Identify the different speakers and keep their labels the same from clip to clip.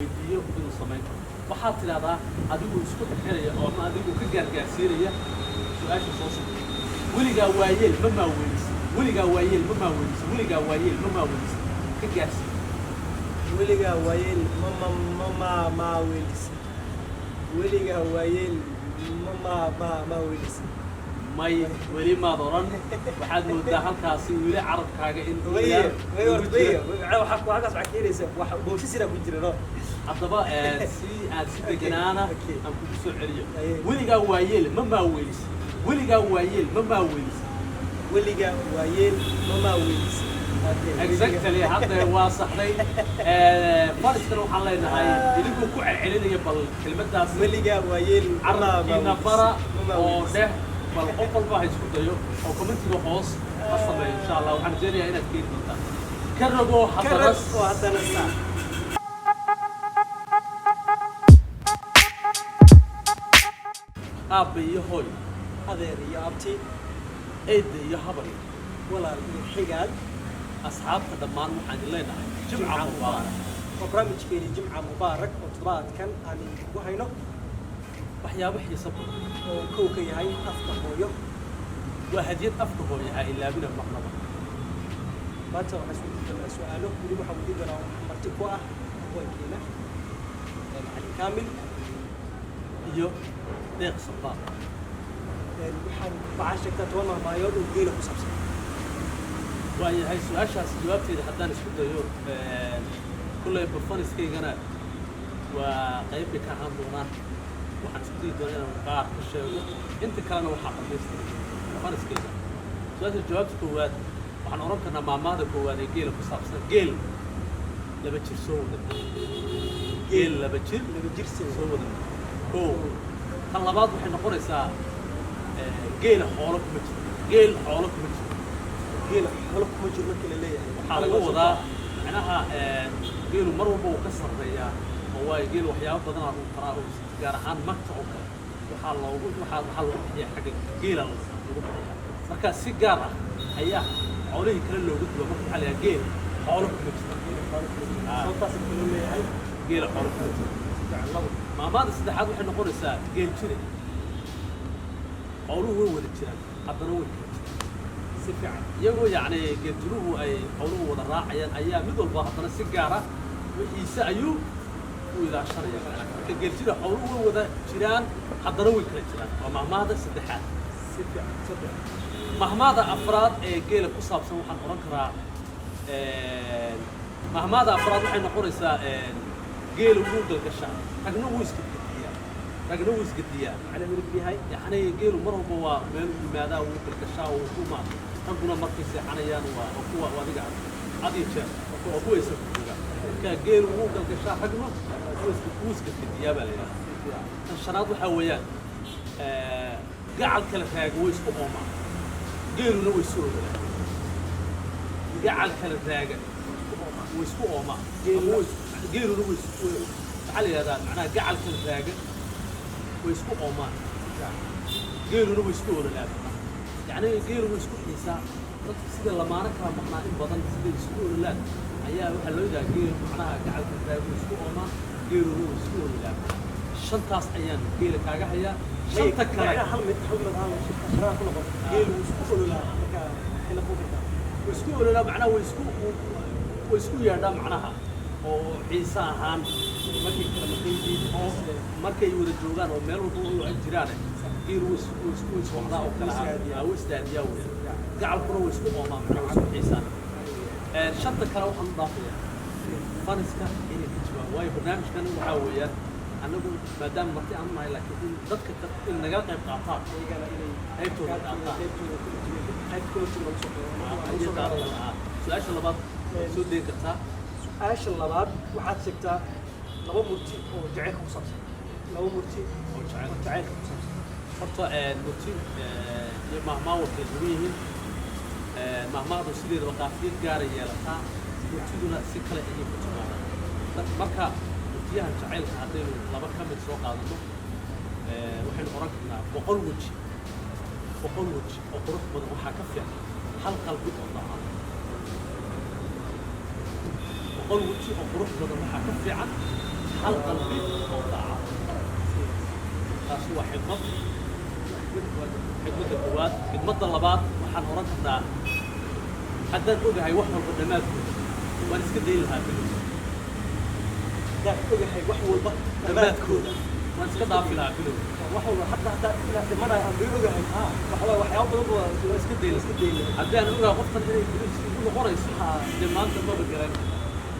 Speaker 1: iyo inuu sameyn karo waxaad tidhahdaa adigu isku xiraya oo ama adigu ka gaargaarsiinaya su-aasha soo socda weligaa waayeel ma maaweynisa weligaa waayeel ma maaweynisa weligaa waayeel ma maaweynisa ka gaarsiin
Speaker 2: weligaa waayeel maaweynisa weligaa waayeel maaweynisa
Speaker 1: may weli maad oran waxaad moodaa halkaasi weli carabkaaga in
Speaker 2: halkaas waxaa keenaysa wax boosisina ku jira
Speaker 1: haddaba si aad si deganaana aan kugu soo celiyo weligaa waayeel ma maaweynisa weligaa waayeel ma maaweynisa
Speaker 2: weligaa waayeel maaweynisa
Speaker 1: exactly hadda waa saxday fariskana waxaan leenahay idinkuu ku celcelinaya bal kelmaddaas
Speaker 2: weligaa waayeel
Speaker 1: carabkiina bara oo dheh bal qof walba ha isku dayo oo commentiga hoos ha sameeyo insha allah waxaan rajeynayaa inaad keeni doontaan ka ragoo haddana
Speaker 2: saa
Speaker 1: aabba iyo hooy
Speaker 2: adeer iyo abti
Speaker 1: eedda iyo habar
Speaker 2: walaal iyo xigaal
Speaker 1: asxaabta dhammaan waxaan leenahay jimca mubaarak
Speaker 2: oo barnaamijkeeni jimca mubaarak oo toddobaadkan aan idinku hayno
Speaker 1: waxyaabo xiiso badan
Speaker 2: oo kow ka yahay afka hooyo
Speaker 1: waa hadiyad afka hooyo ha ilaabina marnaba
Speaker 2: maanta waxaan isku jirnaa su-aalo weli waxaan weydiin doonaa marti ku ah haweenkeena macalin kaamil
Speaker 1: iyo deeq sabbaaq
Speaker 2: waxaa sheegtaa 10 mahmaayood oo geela ku saabsan
Speaker 1: waayahay su-aashaas jawaabteeda haddaan isku dayo kulley barfaniskaygana waa qayb bay ka ahaan doonaan waxaan isku dayi doonaa inaan qaar ka sheego inta kalena waxaa dhamaystiray barfaniskayga su-aasha jawaabta koowaad waxaan oran karnaa maamaada koowaad ee geela ku saabsan geel laba jir soo wada geel laba jir soo wada koo tan labaad waxay noqonaysaa geela xoolo kuma jiro geel xoolo kuma jiro
Speaker 2: geela xoolo kuma jiro markii la leeyahay
Speaker 1: waxaa laga wadaa macnaha geelu mar walba uu ka sarreeyaa oo waayo geel waxyaabo badanaa uu taraa oo gaar ahaan magta oo kale waxaa loogu bixiyaa xagga geela lagu bixiyaa marka si gaar ah ayaa xoolihii kale loogu duwa marka waxaa la geel xoolo kuma jiro
Speaker 2: sababtaas kale leeyahay
Speaker 1: geela xoolo kuma jiro maamaada saddexaad waxay noqonaysaa geel jire xooluhu way wada jiraan haddana way kala jiraan si fiican iyagoo yacni geeljiruhu ay xooluhu wada raacayaan ayaa mid walba haddana si gaara wixiise ayuu u ilaashanaya marka geeljira xooluhu way wada jiraan haddana way kala jiraan waa mahmaada saddexaad
Speaker 2: si fiican
Speaker 1: mahmaada afraad ee geela ku saabsan waxaan oran karaa mahmaada afraad waxay noqonaysaa geela wuu galgashaa ragna wuu isgedgediyaa ragna wuu isgediyaa
Speaker 2: macnaheedu wuxuu yahay
Speaker 1: yacni geelu mar walba waa meel u yimaadaa wuu galgashaa wuu ku maata ragguna markay seexanayaan waa kuwa adiga had iyo jeer oo kuwa isa kuga marka geelu wuu galgashaa ragna wuu isgedgediyaa baa la yidhaha tan shanaad waxaa weeyaan gacal kale raaga way isku oomaa geeluna way isu ogolaan gacal kale raaga way isku oomaa geeluna way maxaa la yidhahdaa macnaha gacal kale raaga way isku oomaan geeluna way isku ololaaan yacni geelu way isku xiisaa dadka sida lamaano kala maqnaa in badan sida isku ololaan ayaa waxaa loo yidhaha geel macnaha gacalka raaga way isku oomaan geeluna way isku ololaan shantaas ayaan geela kaaga hayaa shanta kale
Speaker 2: hal mid aan shaqada ku noqon geelu isku ololaa marka waxay noqon kartaa
Speaker 1: way isku ololaa macnaha way isku yeedhaa macnaha oo xiise ahaan markay kala maqan yihiin oo markay wada joogaan oo meel walba ay jiraan geelu way isku socdaa oo kale way isdaadiyaa wey gacalkuna way isku oomaa macnaha way isku xiisaan shanta kale waxaan u dhaafayaa faniska inay ka jawaab waayo barnaamijkan waxaa weeyaan annagu maadaama marti aan nahay laakiin in dadka in nagala qayb qaataan
Speaker 2: iyagana inay
Speaker 1: qaybtooda qaataan su-aasha labaad waad soo degi kartaa
Speaker 2: su-aasha labaad waxaad sheegtaa laba murti oo jacaylka ku saabsan laba murti
Speaker 1: oo
Speaker 2: jacaylka ku saabsan
Speaker 1: horta murti iyo mahmaa way kala duwan yihiin mahmaadu sideedaba qaafiyad gaara yeelataa murtiduna si kale ayay ku timaadaan marka murtiyahan jacaylka haddaynu laba ka mid soo qaadano waxaynu oran karnaa boqol weji oo qurux badan waxaa ka fiican hal qalbi oo daacad boqol weji oo qurux badan waxaa ka fiican hal qalbi oo daacad taasi waa xigmad xigmadda koowaad xigmadda labaad waxaan oran karnaa haddaan ogahay wax walba dhammaadkooda waan iska dayn lahaa bilow
Speaker 2: haddaan ogahay wax walba
Speaker 1: dhammaadkooda waan iska dhaafi lahaa bilow
Speaker 2: wax walba hadda ilaa dhimanayo aan bay ogahay waxyaabo badan waa
Speaker 1: iska dayn haddii aan ogahay qoftan inay bilow igu noqonayso dee maanta maba garan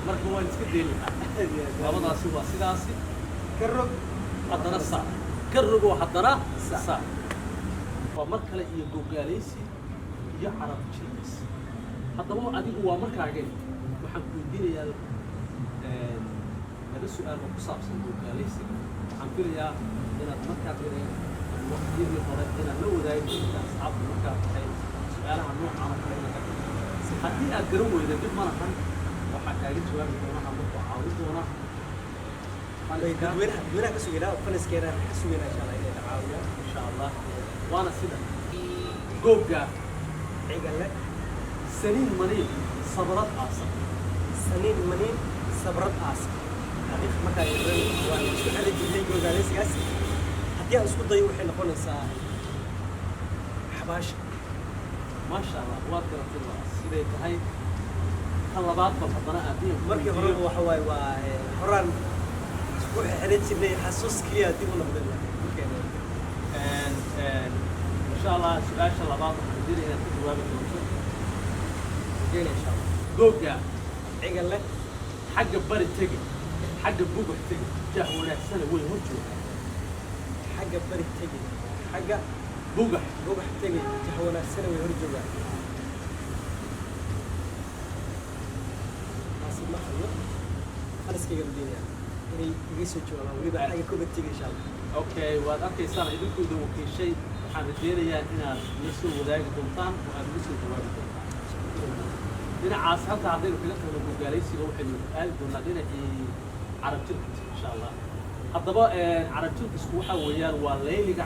Speaker 1: marka waan iska dayn lahaa labadaasi waa sidaasi
Speaker 2: ka rog
Speaker 1: haddana saa ka rogo haddana saa waa mar kale iyo gogaalaysi iyo carab jiris haddaba adigu waa markaageen waxaan ku weydiinayaa laba su-aal oo ku saabsan gogaalaysiga waxaan filayaa inaad markaad yareen waqtiyadii hore inaad la wadaagi doonta asxaabta markaad tahay su-aalaha noocan oo kale inaad haddii aad garan weyda dib ma lahan waxaa kaaga jawaabi doona ama ku caawin doona
Speaker 2: dadweynaha ka sugeynaa faniskeena ka sugeynaa insha allah inay tacaawiyaan
Speaker 1: insha allah وانا سيدا جوجا
Speaker 2: عقلة
Speaker 1: سنين منين صبرت عاصم
Speaker 2: سنين منين صبرت عاصم هذه مكان يرين وانا شو حد يجي جوجا ليس قاس هدي اسكت ضيق وحين نقول ساعة حباش
Speaker 1: ما شاء الله واتر الله سيدا هاي طلبات بالحضانة أبيه
Speaker 2: مركي هرب وحواي وحران اسبوع حريت سيدي حسوس كليا دي ولا بدل
Speaker 1: إن شاء الله سؤال شاء الله بعض الحديث إلى الجواب المنصور
Speaker 2: جينا إن شاء الله
Speaker 1: جوجا
Speaker 2: عقل لك
Speaker 1: حق بري تجي حق بوجه تجي جاه ولا سنة وين هرجوا
Speaker 2: حق بري تجي حق
Speaker 1: بوجه
Speaker 2: تجي جاه ولا سنة وين هرجوا ناس ما خلوا خلص كي قبل الدنيا إني يجلسوا جوا ويبقى حاجة كوب تجي إن شاء الله
Speaker 1: أوكي وأوكي صار إذا كنتوا وكل شيء حنجيريا إن نسوا وذاك دمتان وأنسوا جواب دمتان. دينا عاصحة عندنا في الأخير الجوجاليسي هو حلو قال دونا دينا عرب تركي إن شاء الله. حتى بقى عرب تركي سكوحة ويان والليل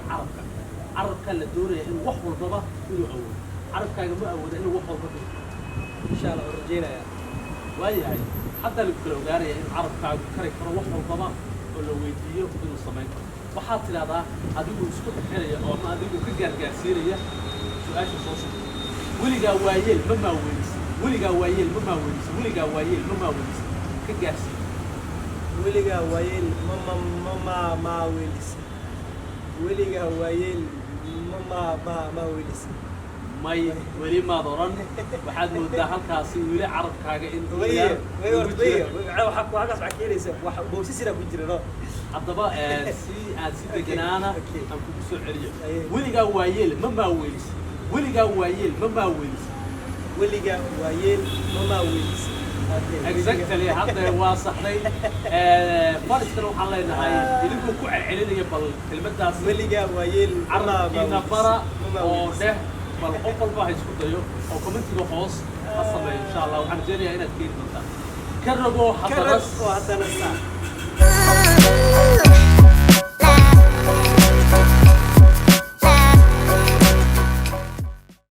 Speaker 1: عرب كان للدورة إنه وحول الضبا إنه أول عرب كان مو أول إنه وحول الضبا
Speaker 2: إن شاء الله ورجينا يا
Speaker 1: ويا هاي حتى لو كانوا قاري إن عرب كان كريك وحول الضبا ولا ويديو إنه صمين waxaad tidahdaa adigu isku xiraya oo ma adigu ka gaargaarsiinaya su-aasha soo socda weligaa waayeel ma maaweynisa weligaa waayeel ma maaweynisa weligaa waayeel ma maaweynisa ka gaarsiin
Speaker 2: weligaa waayeel ma weelisa weligaa waayeel ma weelisa
Speaker 1: may weli maad oran waxaad moodaa halkaasi weli carabkaaga in
Speaker 2: waxaas keenaysa wax boosisina ku jira
Speaker 1: haddaba si aad si deganaana aan kugu soo celiyo weligaa waayeel ma maaweynisa weligaa waayeel ma maaweynisa
Speaker 2: weligaa waayeel ma weelisa
Speaker 1: exactly hadda waa saxday fariskana waxaan leenahay idinkuu ku celcelinaya bal kelmaddaas
Speaker 2: weligaa waayeel
Speaker 1: carabkiina bara oo dheh bal qof walba ha isku dayo oo commentiga hoos ha sameeyo insha allah waxaan rajeynayaa inaad keeni doontaan ka rogo haddana
Speaker 2: saa